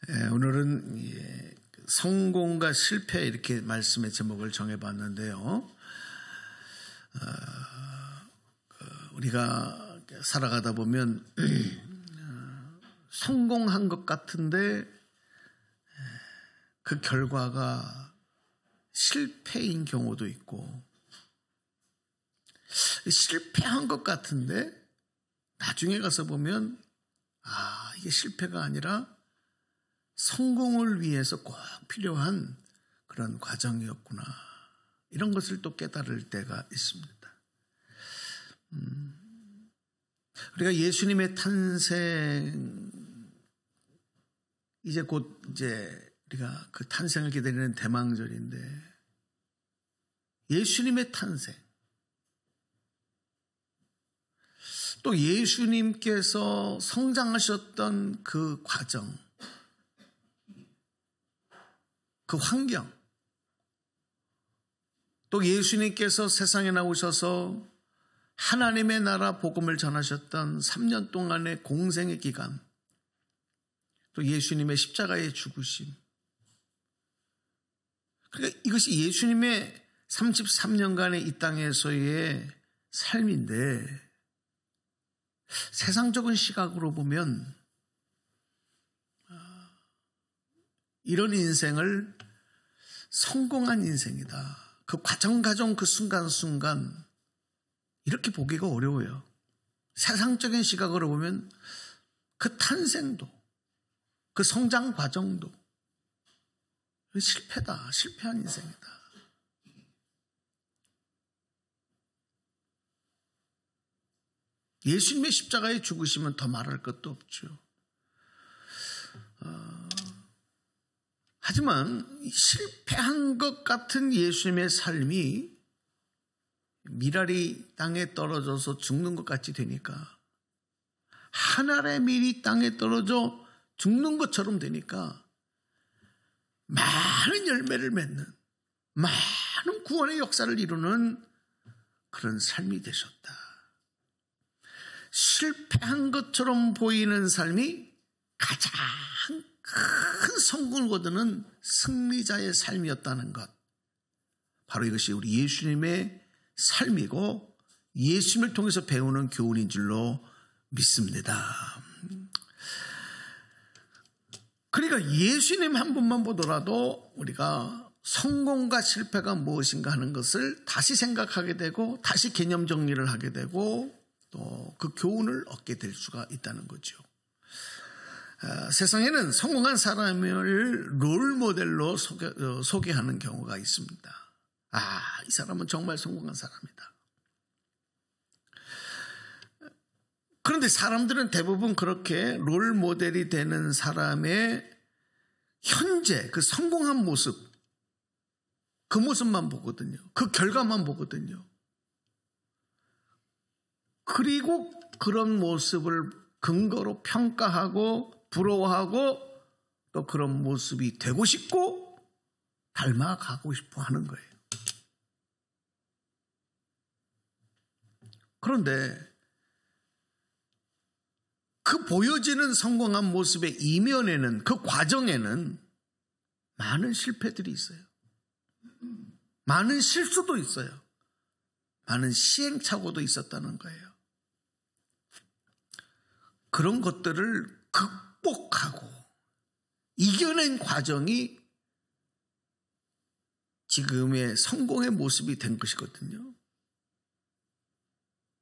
오늘은 성공과 실패 이렇게 말씀의 제목을 정해봤는데요. 우리가 살아가다 보면 성공한 것 같은데 그 결과가 실패인 경우도 있고, 실패한 것 같은데 나중에 가서 보면 이게 실패가 아니라 성공을 위해서 꼭 필요한 그런 과정이었구나, 이런 것을 또 깨달을 때가 있습니다. 우리가 예수님의 탄생, 이제 곧 우리가 그 탄생을 기다리는 대망절인데, 예수님의 탄생, 또 예수님께서 성장하셨던 그 과정, 그 환경, 또 예수님께서 세상에 나오셔서 하나님의 나라 복음을 전하셨던 3년 동안의 공생의 기간, 또 예수님의 십자가의 죽으심, 그러니까 이것이 예수님의 33년간의 이 땅에서의 삶인데, 세상적인 시각으로 보면 이런 인생을 성공한 인생이다, 그 과정 그 순간순간, 이렇게 보기가 어려워요. 세상적인 시각으로 보면 그 탄생도, 그 성장 과정도 실패다, 실패한 인생이다. 예수님의 십자가에 죽으시면 더 말할 것도 없죠. 하지만 실패한 것 같은 예수님의 삶이 밀알이 땅에 떨어져서 죽는 것 같이 되니까, 한 알의 밀이 땅에 떨어져 죽는 것처럼 되니까 많은 열매를 맺는, 많은 구원의 역사를 이루는 그런 삶이 되셨다. 실패한 것처럼 보이는 삶이 가장 큰 성공을 거두는 승리자의 삶이었다는 것, 바로 이것이 우리 예수님의 삶이고 예수님을 통해서 배우는 교훈인 줄로 믿습니다. 그러니까 예수님 한 분만 보더라도 우리가 성공과 실패가 무엇인가 하는 것을 다시 생각하게 되고, 다시 개념 정리를 하게 되고, 또 그 교훈을 얻게 될 수가 있다는 거죠. 세상에는 성공한 사람을 롤 모델로 소개하는 경우가 있습니다. 이 사람은 정말 성공한 사람이다. 그런데 사람들은 대부분 그렇게 롤 모델이 되는 사람의 현재 그 성공한 모습, 그 모습만 보거든요. 그 결과만 보거든요. 그리고 그런 모습을 근거로 평가하고 부러워하고, 또 그런 모습이 되고 싶고 닮아가고 싶어 하는 거예요. 그런데 그 보여지는 성공한 모습의 이면에는, 그 과정에는 많은 실패들이 있어요. 많은 실수도 있어요. 많은 시행착오도 있었다는 거예요. 그런 것들을 극복하고 이겨낸 과정이 지금의 성공의 모습이 된 것이거든요.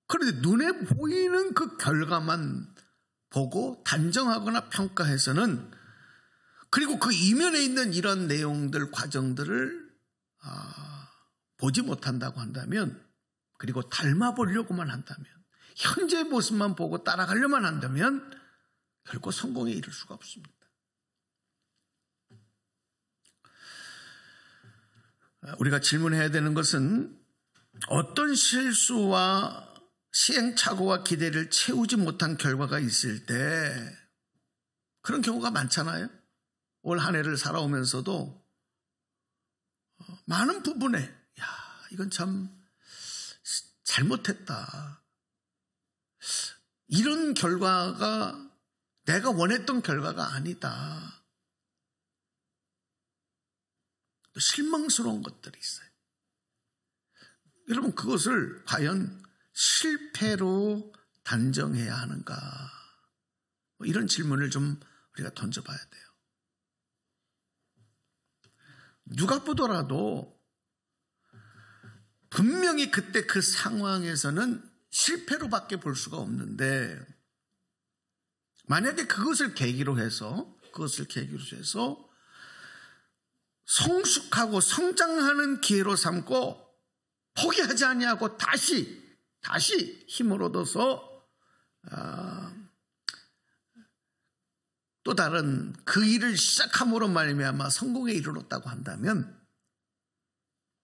그런데 눈에 보이는 그 결과만 보고 단정하거나 평가해서는, 그리고 그 이면에 있는 이런 내용들, 과정들을 보지 못한다고 한다면, 그리고 닮아보려고만 한다면, 현재의 모습만 보고 따라가려만 한다면 결코 성공에 이를 수가 없습니다. 우리가 질문해야 되는 것은, 어떤 실수와 시행착오와 기대를 채우지 못한 결과가 있을 때, 그런 경우가 많잖아요. 올 한 해를 살아오면서도 많은 부분에 이건 참 잘못했다, 이런 결과가 내가 원했던 결과가 아니다, 또 실망스러운 것들이 있어요. 여러분, 그것을 과연 실패로 단정해야 하는가? 이런 질문을 좀 우리가 던져봐야 돼요. 누가 보더라도 분명히 그때 그 상황에서는 실패로밖에 볼 수가 없는데, 만약에 그것을 계기로 해서 성숙하고 성장하는 기회로 삼고 포기하지 아니하고 다시 힘을 얻어서 또 다른 그 일을 시작함으로 말미암아 성공에 이르렀다고 한다면,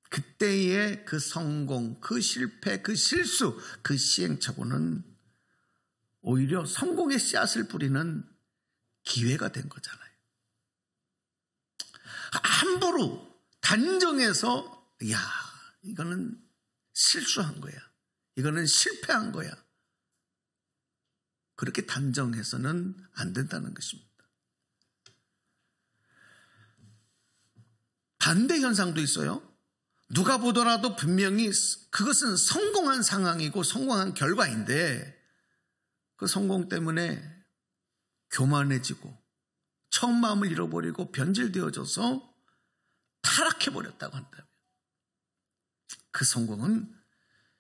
그때의 그 성공, 그 실패, 그 실수, 그 시행착오는 오히려 성공의 씨앗을 뿌리는 기회가 된 거잖아요. 함부로 단정해서 이거는 실수한 거야, 이거는 실패한 거야, 그렇게 단정해서는 안 된다는 것입니다. 반대 현상도 있어요. 누가 보더라도 분명히 그것은 성공한 상황이고 성공한 결과인데, 그 성공 때문에 교만해지고 처음 마음을 잃어버리고 변질되어져서 타락해버렸다고 한다면, 그 성공은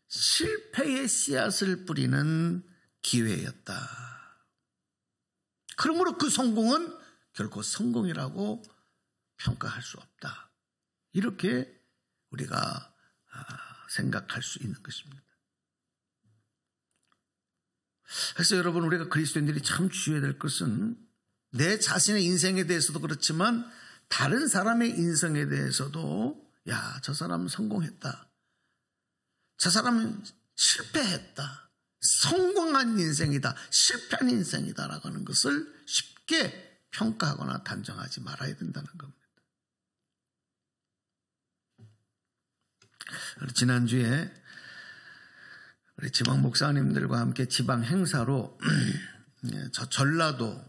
실패의 씨앗을 뿌리는 기회였다. 그러므로 그 성공은 결코 성공이라고 평가할 수 없다. 이렇게 우리가 생각할 수 있는 것입니다. 그래서 여러분, 우리가 그리스도인들이 참 주의해야 될 것은, 내 자신의 인생에 대해서도 그렇지만 다른 사람의 인생에 대해서도 저 사람은 성공했다, 저 사람은 실패했다, 성공한 인생이다, 실패한 인생이다 라고 하는 것을 쉽게 평가하거나 단정하지 말아야 된다는 겁니다. 지난주에 우리 지방 목사님들과 함께 지방 행사로 저 전라도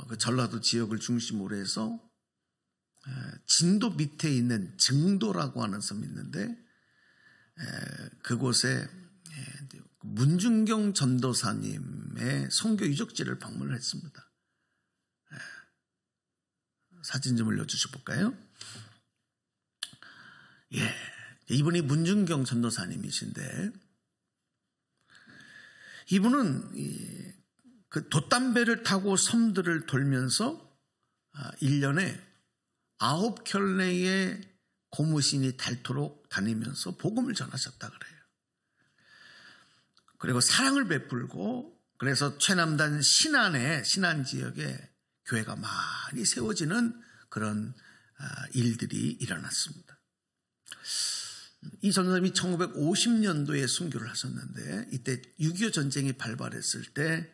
그 전라도 지역을 중심으로 해서 진도 밑에 있는 증도라고 하는 섬이 있는데, 그곳에 문중경 전도사님의 선교 유적지를 방문을 했습니다. 사진 좀 올려주셔 볼까요? 이분이 문중경 전도사님이신데, 이분은 그 돛담배를 타고 섬들을 돌면서 1년에 9켤레의 고무신이 닳도록 다니면서 복음을 전하셨다 그래요. 그리고 사랑을 베풀고, 그래서 최남단 신안 지역에 교회가 많이 세워지는 그런 일들이 일어났습니다. 이 전도사님이 1950년도에 순교를 하셨는데, 이때 6.25 전쟁이 발발했을 때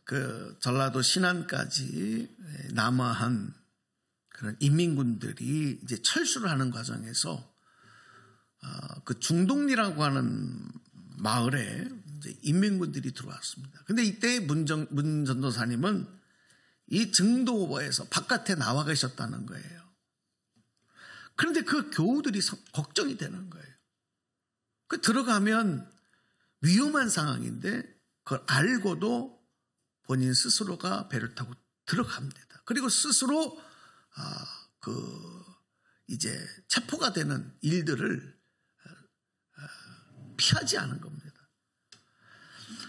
그 전라도 신안까지 남아한 그런 인민군들이 이제 철수를 하는 과정에서 그 중동리라고 하는 마을에 이제 인민군들이 들어왔습니다. 근데 이때 문 전도사님은 이 증도에서 바깥에 나와 계셨다는 거예요. 그런데 그 교우들이 걱정이 되는 거예요. 그 들어가면 위험한 상황인데, 그걸 알고도 본인 스스로가 배를 타고 들어갑니다. 그리고 스스로 이제 체포가 되는 일들을 피하지 않은 겁니다.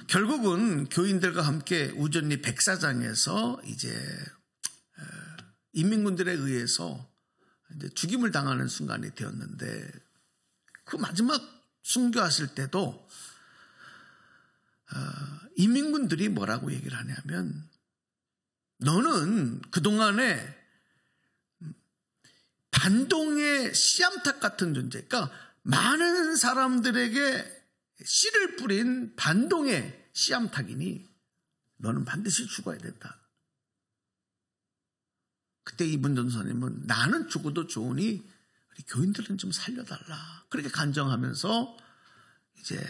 결국은 교인들과 함께 우전리 백사장에서 이제 인민군들에 의해서 이제 죽임을 당하는 순간이 되었는데, 그 마지막 순교하실 때도 인민군들이 뭐라고 얘기를 하냐면, 너는 그동안에 반동의 씨암탉 같은 존재, 그러니까 많은 사람들에게 씨를 뿌린 반동의 씨암탉이니 너는 반드시 죽어야 된다. 그때 이분 전도사님은 나는 죽어도 좋으니 우리 교인들은 좀 살려달라, 그렇게 간정하면서 이제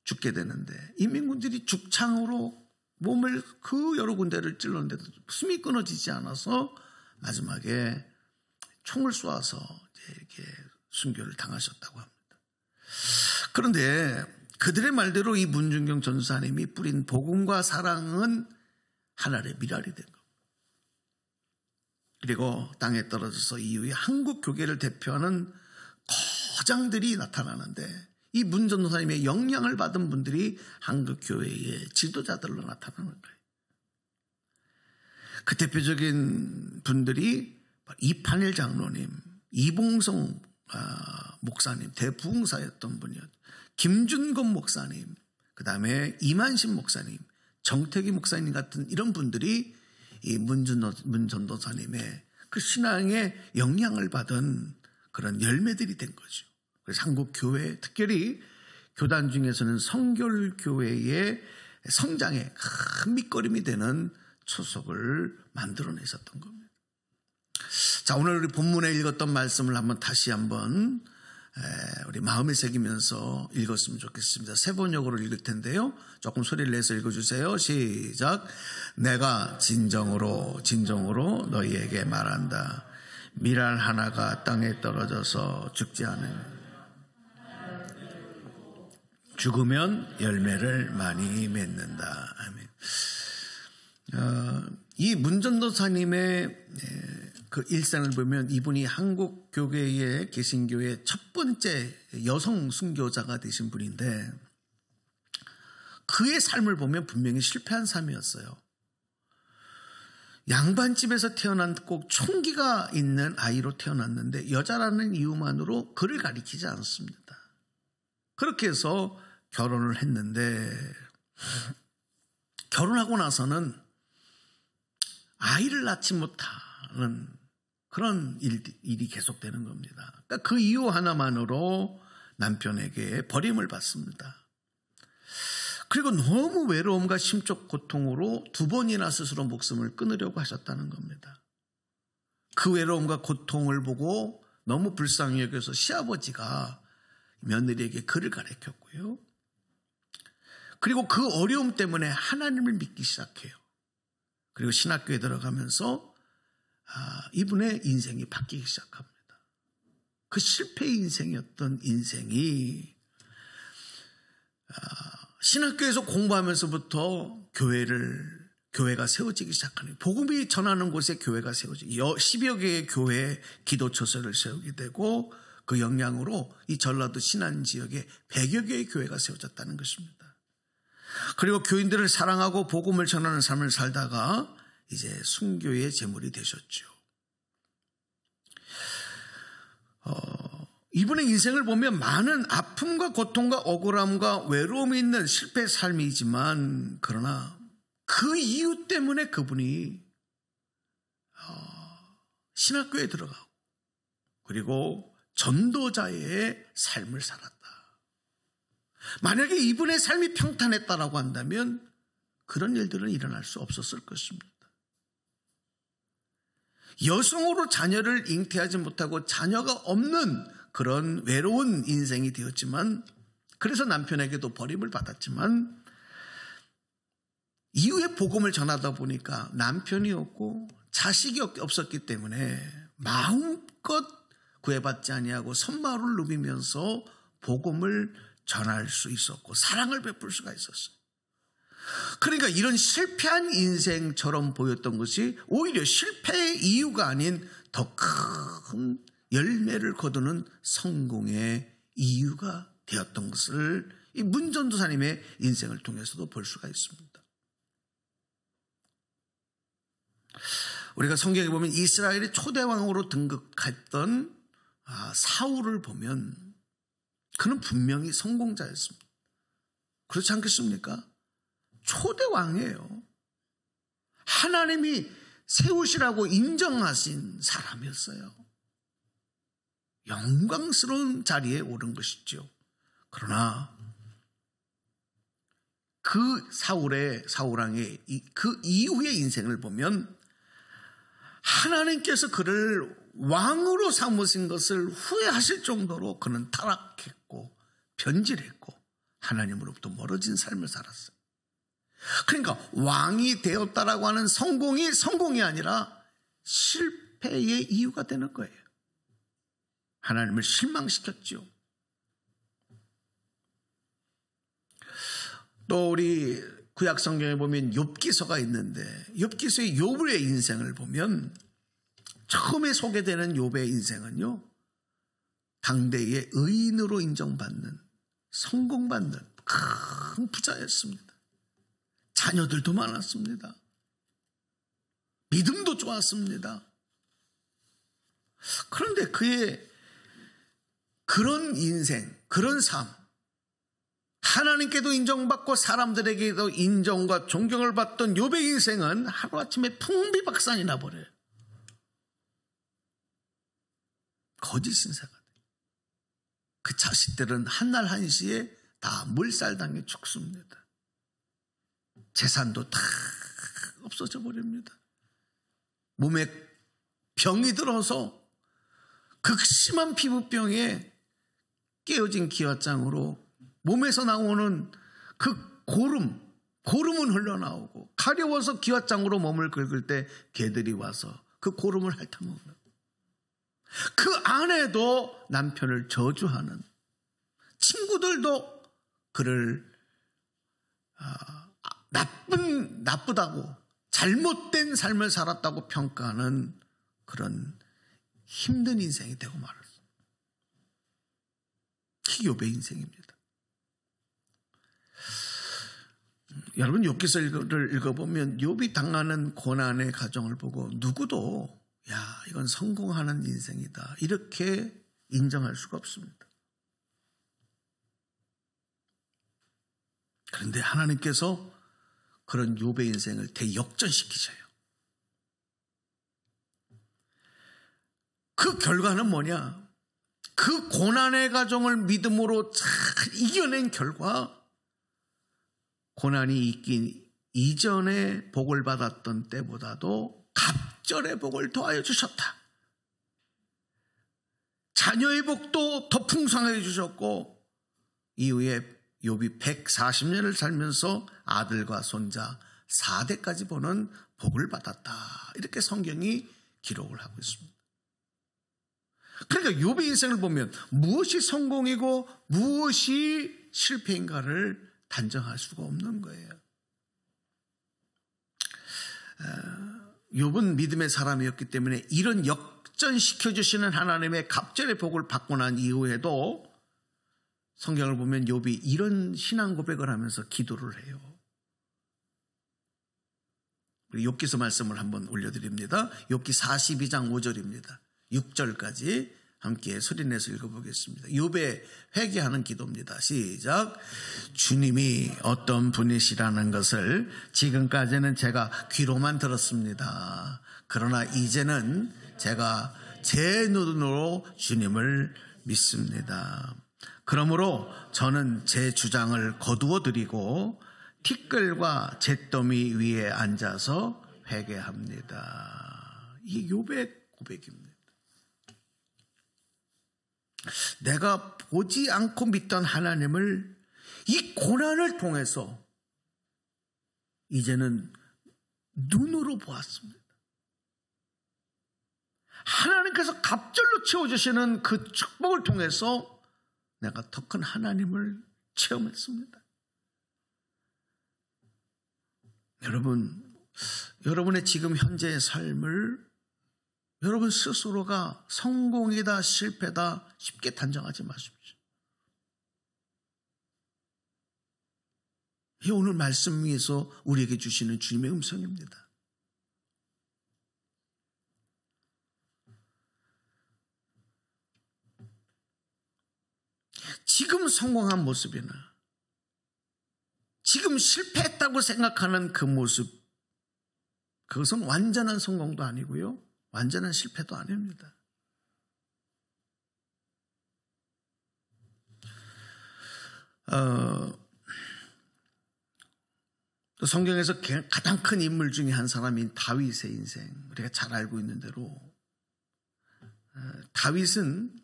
죽게 되는데, 인민군들이 죽창으로 몸을 그 여러 군데를 찔렀는데도 숨이 끊어지지 않아서 마지막에 총을 쏘아서 이렇게 순교를 당하셨다고 합니다. 그런데 그들의 말대로 이 문준경 전도사님이 뿌린 복음과 사랑은 하늘의 미랄이 된 겁니다. 그리고 땅에 떨어져서 이후에 한국 교계를 대표하는 거장들이 나타나는데 이 문 전도사님의 영향을 받은 분들이 한국 교회의 지도자들로 나타나는 거예요. 그 대표적인 분들이 이판일 장로님, 이봉성 목사님, 대부흥사였던 분이었죠. 김준건 목사님, 그 다음에 이만신 목사님, 정태기 목사님 같은 이런 분들이 이 문 전도사님의 그 신앙에 영향을 받은 그런 열매들이 된 거죠. 그래서 한국 교회, 특별히 교단 중에서는 성결교회의 성장에 큰 밑거름이 되는 초석을 만들어내셨던 겁니다. 자, 오늘 우리 본문에 읽었던 말씀을 다시 한번 우리 마음에 새기면서 읽었으면 좋겠습니다. 세 번역으로 읽을 텐데요. 조금 소리를 내서 읽어주세요. 시작. 내가 진정으로 너희에게 말한다. 미랄 하나가 땅에 떨어져서 죽지 않으면 죽으면 열매를 많이 맺는다. 아멘. 이 문전도사님의 그 일생을 보면 이분이 한국 교계의 개신교의 첫 번째 여성 순교자가 되신 분인데 그의 삶을 보면 분명히 실패한 삶이었어요. 양반집에서 태어난 꼭 총기가 있는 아이로 태어났는데 여자라는 이유만으로 그를 가리키지 않습니다. 그렇게 해서 결혼을 했는데 결혼하고 나서는 아이를 낳지 못하는 그런 일이 계속되는 겁니다. 그러니까 그 이유 하나만으로 남편에게 버림을 받습니다. 그리고 너무 외로움과 심적 고통으로 2번이나 스스로 목숨을 끊으려고 하셨다는 겁니다. 그 외로움과 고통을 보고 너무 불쌍히 여겨서 시아버지가 며느리에게 글을 가르쳤고요. 그리고 그 어려움 때문에 하나님을 믿기 시작해요. 그리고 신학교에 들어가면서 이분의 인생이 바뀌기 시작합니다. 그 실패의 인생이었던 인생이 신학교에서 공부하면서부터 교회가 세워지기 시작하는, 복음이 전하는 곳에 교회가 세워지고 10여 개의 교회 기도처소를 세우게 되고 그 영향으로 이 전라도 신안 지역에 100여 개의 교회가 세워졌다는 것입니다. 그리고 교인들을 사랑하고 복음을 전하는 삶을 살다가 이제 순교의 제물이 되셨죠. 이분의 인생을 보면 많은 아픔과 고통과 억울함과 외로움이 있는 실패의 삶이지만 그러나 그 이유 때문에 그분이 신학교에 들어가고 그리고 전도자의 삶을 살았다. 만약에 이분의 삶이 평탄했다라고 한다면 그런 일들은 일어날 수 없었을 것입니다. 여성으로 자녀를 잉태하지 못하고 자녀가 없는 그런 외로운 인생이 되었지만, 그래서 남편에게도 버림을 받았지만 이후에 복음을 전하다 보니까 남편이 없고 자식이 없었기 때문에 마음껏 구애받지 아니하고 손마루를 누비면서 복음을 전할 수 있었고 사랑을 베풀 수가 있었어요. 그러니까 이런 실패한 인생처럼 보였던 것이 오히려 실패의 이유가 아닌 더 큰 열매를 거두는 성공의 이유가 되었던 것을 이 문전도사님의 인생을 통해서도 볼 수가 있습니다. 우리가 성경에 보면 이스라엘의 초대왕으로 등극했던 사울을 보면 그는 분명히 성공자였습니다. 그렇지 않겠습니까? 초대왕이에요. 하나님이 세우시라고 인정하신 사람이었어요. 영광스러운 자리에 오른 것이죠. 그러나 그 사울왕의 그 이후의 인생을 보면 하나님께서 그를 왕으로 삼으신 것을 후회하실 정도로 그는 타락했고 변질했고 하나님으로부터 멀어진 삶을 살았어요. 그러니까 왕이 되었다라고 하는 성공이 아니라 실패의 이유가 되는 거예요. 하나님을 실망시켰죠. 또 우리 구약 성경에 보면 욥기서가 있는데 욥기서의 욥의 인생을 보면 처음에 소개되는 욥의 인생은요, 당대의 의인으로 인정받는, 성공받는 큰 부자였습니다. 자녀들도 많았습니다. 믿음도 좋았습니다. 그런데 그의 그런 인생, 그런 삶, 하나님께도 인정받고 사람들에게도 인정과 존경을 받던 욥의 인생은 하루아침에 풍비박산이 나버려요. 거짓 신사가 돼요. 그 자식들은 한날 한시에 다 몰살당해 죽습니다. 재산도 다 없어져 버립니다. 몸에 병이 들어서 극심한 피부병에 깨어진 기왓장으로 몸에서 나오는 그 고름은 흘러나오고, 가려워서 기왓장으로 몸을 긁을 때 개들이 와서 그 고름을 핥아먹는, 그 아내도 남편을 저주하는, 친구들도 그를 나쁘다고, 잘못된 삶을 살았다고 평가하는 그런 힘든 인생이 되고 말았어요. 욥의 인생입니다. 여러분, 욥기서를 읽어보면 욥이 당하는 고난의 가정을 보고 누구도 야, 이건 성공하는 인생이다, 이렇게 인정할 수가 없습니다. 그런데 하나님께서 그런 욥의 인생을 대역전시키셔요. 그 결과는 뭐냐? 그 고난의 가정을 믿음으로 잘 이겨낸 결과, 고난이 있긴 이전에 복을 받았던 때보다도 갑절의 복을 더하여 주셨다. 자녀의 복도 더 풍성하게 주셨고, 이후에 욥이 140년을 살면서 아들과 손자 4대까지 보는 복을 받았다, 이렇게 성경이 기록을 하고 있습니다. 그러니까 욥의 인생을 보면 무엇이 성공이고 무엇이 실패인가를 단정할 수가 없는 거예요. 욥은 믿음의 사람이었기 때문에 이런 역전시켜주시는 하나님의 갑절의 복을 받고 난 이후에도 성경을 보면 욥이 이런 신앙 고백을 하면서 기도를 해요. 우리 욥기서 말씀을 한번 올려드립니다. 욥기 42장 5절입니다. 6절까지 함께 소리내서 읽어보겠습니다. 욥의 회개하는 기도입니다. 시작. 주님이 어떤 분이시라는 것을 지금까지는 제가 귀로만 들었습니다. 그러나 이제는 제가 제 눈으로 주님을 믿습니다. 그러므로 저는 제 주장을 거두어 드리고 티끌과 잿더미 위에 앉아서 회개합니다. 이게 욥의 고백입니다. 내가 보지 않고 믿던 하나님을 이 고난을 통해서 이제는 눈으로 보았습니다. 하나님께서 갑절로 채워주시는 그 축복을 통해서 내가 더 큰 하나님을 체험했습니다. 여러분의 지금 현재의 삶을 여러분 스스로가 성공이다 실패다 쉽게 단정하지 마십시오. 이 오늘 말씀 위에서 우리에게 주시는 주님의 음성입니다. 지금 성공한 모습이나 지금 실패했다고 생각하는 그 모습, 그것은 완전한 성공도 아니고요, 완전한 실패도 아닙니다. 또 성경에서 가장 큰 인물 중에 한 사람인 다윗의 인생, 우리가 잘 알고 있는 대로 다윗은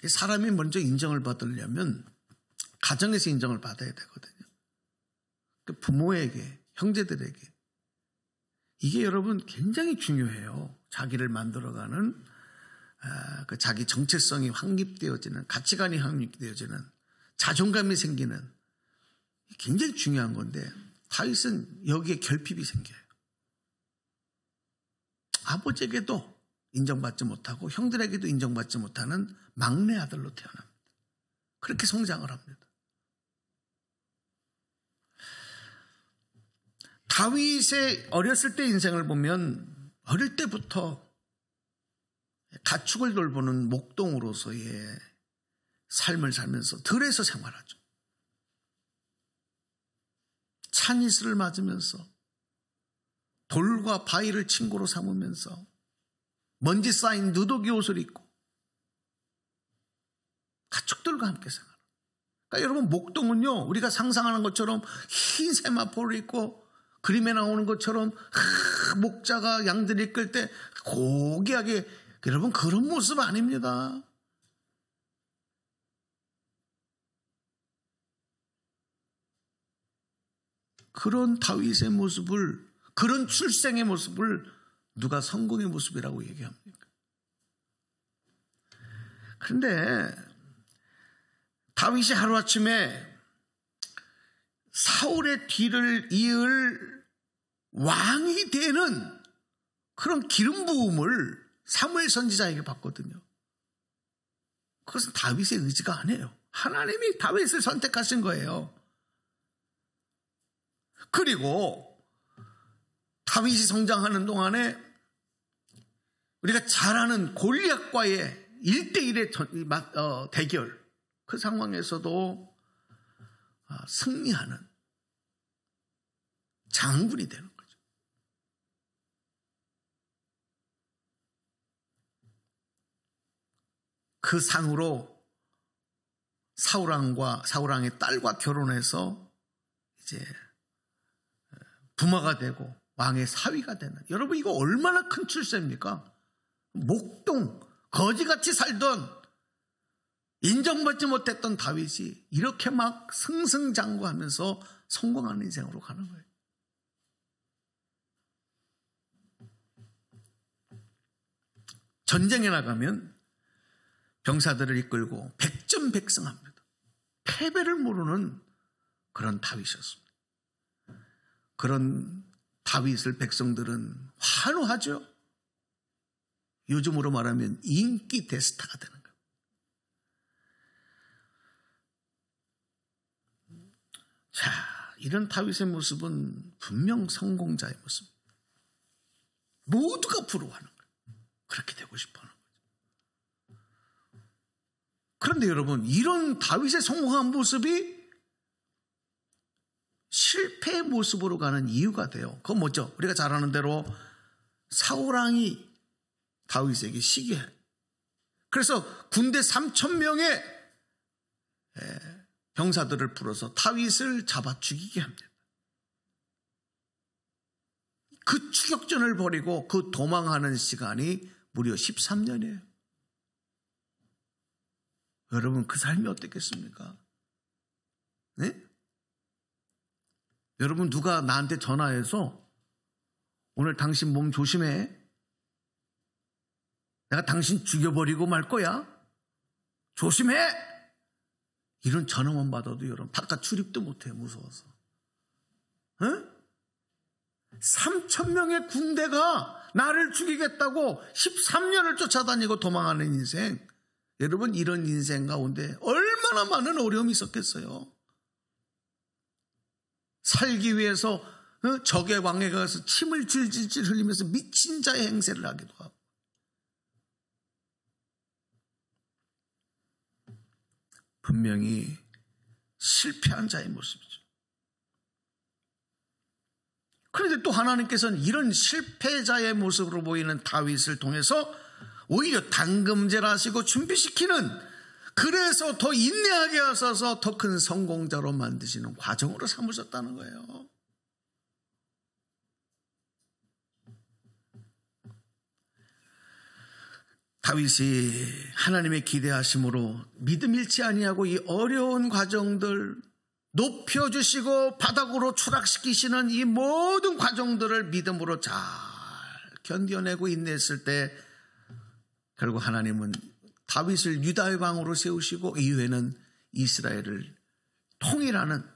사람이 먼저 인정을 받으려면 가정에서 인정을 받아야 되거든요. 부모에게, 형제들에게. 이게 여러분 굉장히 중요해요. 자기를 만들어가는 그 자기 정체성이 확립되어지는, 가치관이 확립되어지는, 자존감이 생기는, 굉장히 중요한 건데 다윗은 여기에 결핍이 생겨요. 아버지에게도 인정받지 못하고 형들에게도 인정받지 못하는 막내 아들로 태어납니다. 그렇게 성장을 합니다. 다윗의 어렸을 때 인생을 보면 어릴 때부터 가축을 돌보는 목동으로서의 삶을 살면서 들에서 생활하죠. 찬이슬을 맞으면서 돌과 바위를 친구로 삼으면서 먼지 쌓인 누더기 옷을 입고 가축들과 함께 생활합니다. 그러니까 여러분, 목동은요, 우리가 상상하는 것처럼 흰 세마포를 입고 그림에 나오는 것처럼 목자가 양들을 이끌 때 고귀하게, 여러분, 그런 모습 아닙니다. 그런 다윗의 모습을, 그런 출생의 모습을 누가 성공의 모습이라고 얘기합니까? 그런데 다윗이 하루아침에 사울의 뒤를 이을 왕이 되는 그런 기름 부음을 사무엘 선지자에게 받거든요. 그것은 다윗의 의지가 아니에요. 하나님이 다윗을 선택하신 거예요. 그리고 다윗이 성장하는 동안에 우리가 잘 아는 골리앗과의 1대1의 대결, 그 상황에서도 승리하는 장군이 되는 거죠. 그 상으로 사울왕의 딸과 결혼해서 이제 부마가 되고 왕의 사위가 되는, 여러분, 이거 얼마나 큰 출세입니까? 목동 거지같이 살던, 인정받지 못했던 다윗이 이렇게 막 승승장구하면서 성공하는 인생으로 가는 거예요. 전쟁에 나가면 병사들을 이끌고 백전백승합니다. 패배를 모르는 그런 다윗이었습니다. 그런 다윗을 백성들은 환호하죠. 요즘으로 말하면 인기 대스타가 되는 거예요. 자, 이런 다윗의 모습은 분명 성공자의 모습. 모두가 부러워하는 거예요. 그렇게 되고 싶어하는 거죠. 그런데 여러분, 이런 다윗의 성공한 모습이 실패의 모습으로 가는 이유가 돼요. 그건 뭐죠? 우리가 잘 아는 대로 사울왕이 다윗에게 시기해. 그래서 군대 3,000명의 병사들을 풀어서 다윗을 잡아 죽이게 합니다. 그 추격전을 벌이고 그 도망하는 시간이 무려 13년이에요. 여러분, 그 삶이 어떻겠습니까? 네? 여러분, 누가 나한테 전화해서 오늘 당신 몸 조심해, 내가 당신 죽여버리고 말 거야, 조심해, 이런 전화만 받아도 여러분 바깥 출입도 못해요. 무서워서. 3,000명의 군대가 나를 죽이겠다고 13년을 쫓아다니고 도망하는 인생, 여러분, 이런 인생 가운데 얼마나 많은 어려움이 있었겠어요. 살기 위해서 적의 왕에 가서 침을 질질질 흘리면서 미친 자의 행세를 하기도 하고, 분명히 실패한 자의 모습이죠. 그런데 또 하나님께서는 이런 실패자의 모습으로 보이는 다윗을 통해서 오히려 당금질 하시고 준비시키는, 그래서 더 인내하게 하셔서 더 큰 성공자로 만드시는 과정으로 삼으셨다는 거예요. 다윗이 하나님의 기대하심으로 믿음 잃지 아니하고 이 어려운 과정들, 높여주시고 바닥으로 추락시키시는 이 모든 과정들을 믿음으로 잘 견뎌내고 인내했을 때 결국 하나님은 다윗을 유다의 왕으로 세우시고 이후에는 이스라엘을 통일하는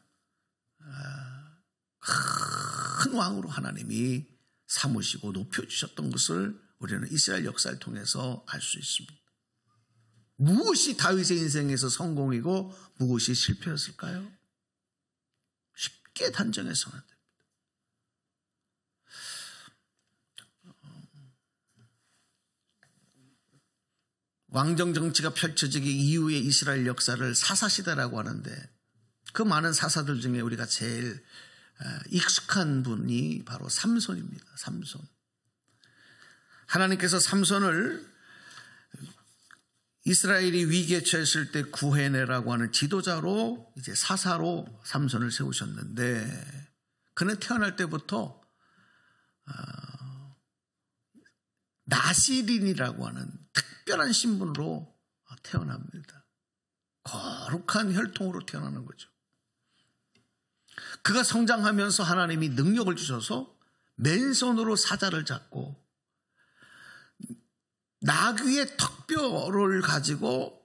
큰 왕으로 하나님이 삼으시고 높여주셨던 것을 우리는 이스라엘 역사를 통해서 알 수 있습니다. 무엇이 다윗의 인생에서 성공이고 무엇이 실패였을까요? 쉽게 단정해서는 됩니다. 왕정 정치가 펼쳐지기 이후의 이스라엘 역사를 사사시대라고 하는데 그 많은 사사들 중에 우리가 제일 익숙한 분이 바로 삼손입니다. 삼손. 하나님께서 삼손을 이스라엘이 위기에 처했을 때 구해내라고 하는 지도자로 이제 사사로 삼손을 세우셨는데 그는 태어날 때부터 나시린이라고 하는 특별한 신분으로 태어납니다. 거룩한 혈통으로 태어나는 거죠. 그가 성장하면서 하나님이 능력을 주셔서 맨손으로 사자를 잡고 나귀의 턱뼈를 가지고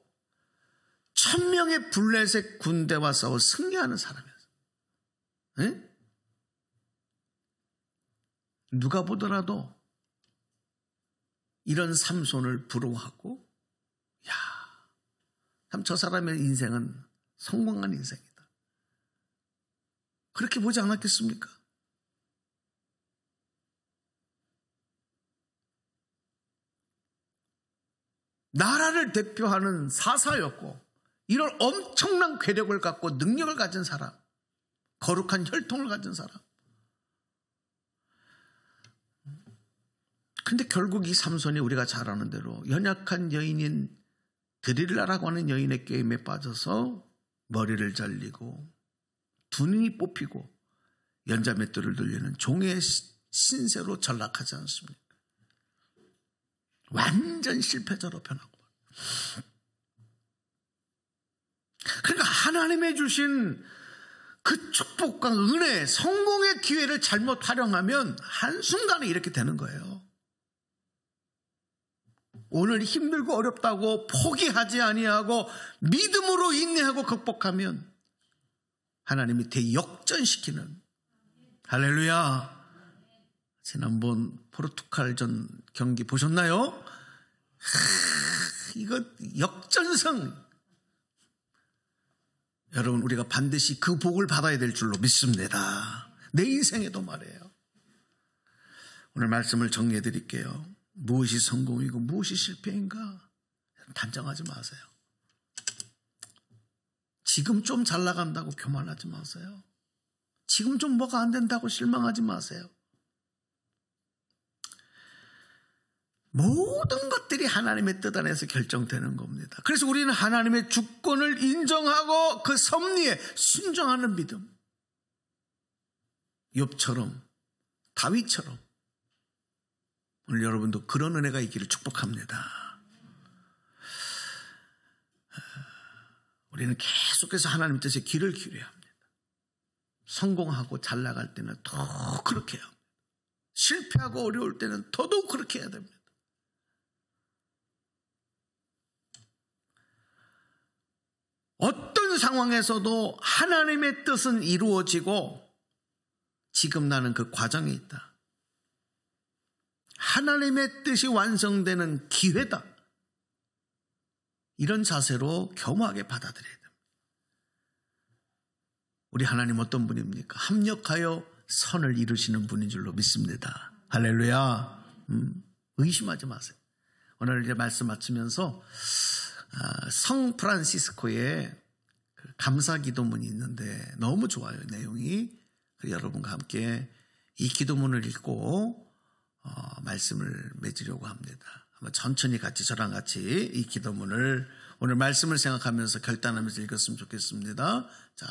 1000명의 블레셋 군대와 싸워 승리하는 사람이었어요. 네? 누가 보더라도 이런 삼손을 부러워하고 야, 참 저 사람의 인생은 성공한 인생이다. 그렇게 보지 않았겠습니까? 나라를 대표하는 사사였고 이런 엄청난 괴력을 갖고 능력을 가진 사람, 거룩한 혈통을 가진 사람. 근데 결국 이 삼손이 우리가 잘 아는 대로 연약한 여인인 드릴라라고 하는 여인의 게임에 빠져서 머리를 잘리고 두 눈이 뽑히고 연자맷돌을 돌리는 종의 신세로 전락하지 않습니까? 완전 실패자로 변하고. 그러니까 하나님의 주신 그 축복과 은혜, 성공의 기회를 잘못 활용하면 한순간에 이렇게 되는 거예요. 오늘 힘들고 어렵다고 포기하지 아니하고 믿음으로 인내하고 극복하면 하나님이 대역전시키는, 할렐루야. 지난번 포르투갈전 경기 보셨나요? 이거 역전승. 여러분, 우리가 반드시 그 복을 받아야 될 줄로 믿습니다. 내 인생에도 말이에요. 오늘 말씀을 정리해 드릴게요. 무엇이 성공이고 무엇이 실패인가 단정하지 마세요. 지금 좀 잘 나간다고 교만하지 마세요. 지금 좀 뭐가 안 된다고 실망하지 마세요. 모든 것들이 하나님의 뜻 안에서 결정되는 겁니다. 그래서 우리는 하나님의 주권을 인정하고 그 섭리에 순종하는 믿음. 욥처럼, 다윗처럼 오늘 여러분도 그런 은혜가 있기를 축복합니다. 우리는 계속해서 하나님 뜻에 귀를 기울여야 합니다. 성공하고 잘 나갈 때는 더 그렇게 해야 합니다. 실패하고 어려울 때는 더더욱 그렇게 해야 됩니다. 어떤 상황에서도 하나님의 뜻은 이루어지고 지금 나는 그 과정에 있다. 하나님의 뜻이 완성되는 기회다. 이런 자세로 겸허하게 받아들여야 됩니다. 우리 하나님 어떤 분입니까? 합력하여 선을 이루시는 분인 줄로 믿습니다. 할렐루야. 의심하지 마세요. 오늘 이제 말씀 마치면서 성 프란시스코의 감사 기도문이 있는데 너무 좋아요, 내용이. 여러분과 함께 이 기도문을 읽고 말씀을 맺으려고 합니다. 한번 천천히 같이 저랑 같이 이 기도문을 오늘 말씀을 생각하면서 결단하면서 읽었으면 좋겠습니다. 자,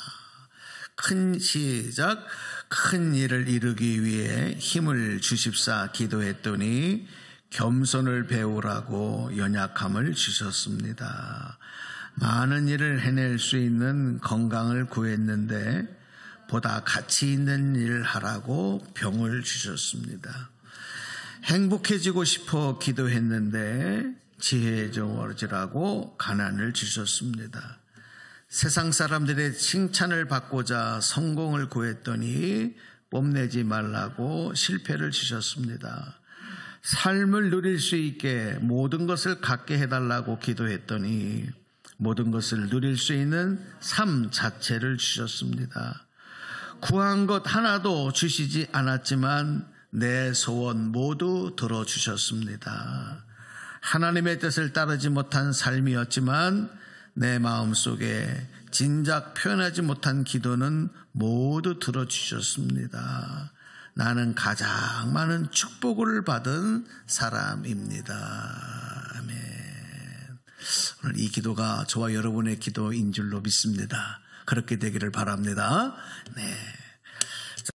시작. 큰 일을 이루기 위해 힘을 주십사 기도했더니 겸손을 배우라고 연약함을 주셨습니다. 많은 일을 해낼 수 있는 건강을 구했는데 보다 가치 있는 일을 하라고 병을 주셨습니다. 행복해지고 싶어 기도했는데 지혜로워지라고 가난을 주셨습니다. 세상 사람들의 칭찬을 받고자 성공을 구했더니 뽐내지 말라고 실패를 주셨습니다. 삶을 누릴 수 있게 모든 것을 갖게 해달라고 기도했더니 모든 것을 누릴 수 있는 삶 자체를 주셨습니다. 구한 것 하나도 주시지 않았지만 내 소원 모두 들어주셨습니다. 하나님의 뜻을 따르지 못한 삶이었지만 내 마음속에 진작 표현하지 못한 기도는 모두 들어주셨습니다. 나는 가장 많은 축복을 받은 사람입니다. 아멘. 오늘 이 기도가 저와 여러분의 기도인 줄로 믿습니다. 그렇게 되기를 바랍니다. 네.